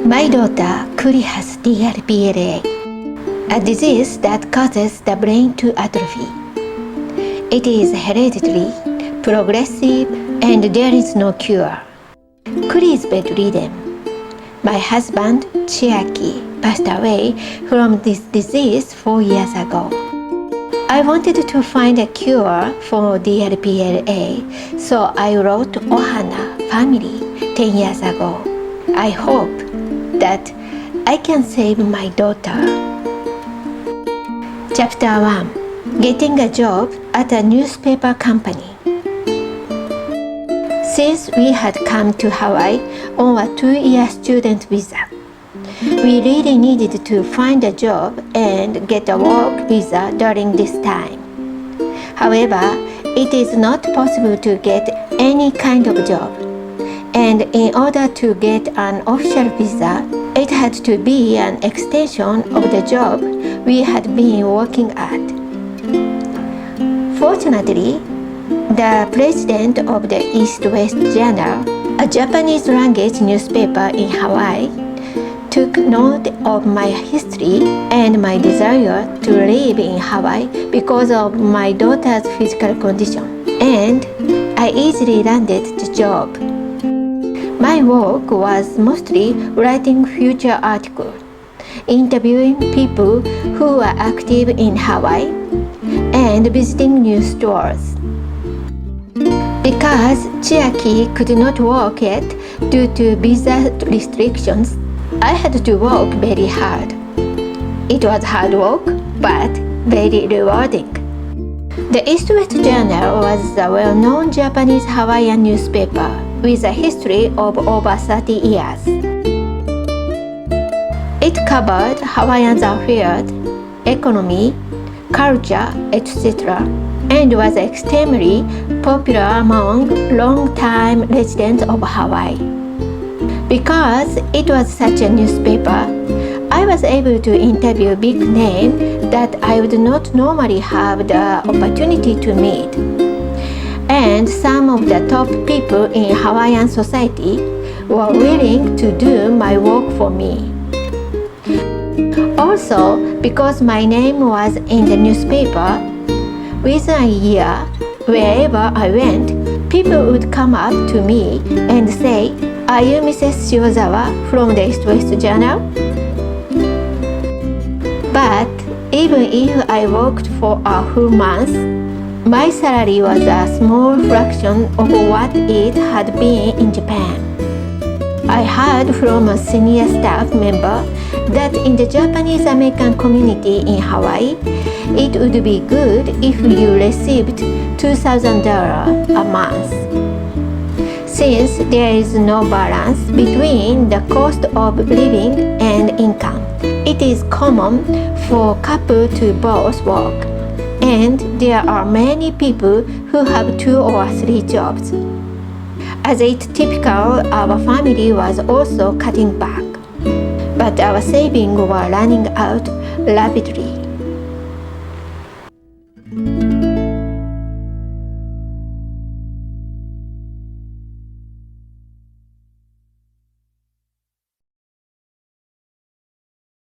My daughter Kuri has DRPLA, a disease that causes the brain to atrophy. It is hereditary, progressive, and there is no cure. Kuri is bedridden. My husband, Chiaki, passed away from this disease 4 years ago. I wanted to find a cure for DRPLA, so I wrote OHANA Family 10 years ago. I hope that I can save my daughter. Chapter 1. Getting a job at a newspaper company. Since we had come to Hawaii on a 2-year student visa, we really needed to find a job and get a work visa during this time. However, it is not possible to get any kind of job, and in order to get an official visa, it had to be an extension of the job we had been working at. Fortunately, the president of the East-West Journal, a Japanese language newspaper in Hawaii, took note of my history and my desire to live in Hawaii because of my daughter's physical condition, and I easily landed the job. My work was mostly writing feature articles, interviewing people who are active in Hawaii, and visiting news stores. Because Chiaki could not work yet due to visa restrictions, I had to work very hard. It was hard work, but very rewarding. The East-West Journal was a well-known Japanese Hawaiian newspaper with a history of over 30 years. It covered Hawaiian affairs, economy, culture, etc., and was extremely popular among long-time residents of Hawaii. Because it was such a newspaper, I was able to interview big names that I would not normally have the opportunity to meet. And some of the top people in Hawaiian society were willing to do my work for me. Also, because my name was in the newspaper, within a year, wherever I went, people would come up to me and say, "Are you Mrs. Shiozawa from the East-West Journal?" But even if I worked for a full month, my salary was a small fraction of what it had been in Japan. I heard from a senior staff member that in the Japanese American community in Hawaii, it would be good if you received $2,000 a month. Since there is no balance between the cost of living and income, it is common for couples to both work, and there are many people who have 2 or 3 jobs. As it's typical, our family was also cutting back, but our savings were running out rapidly.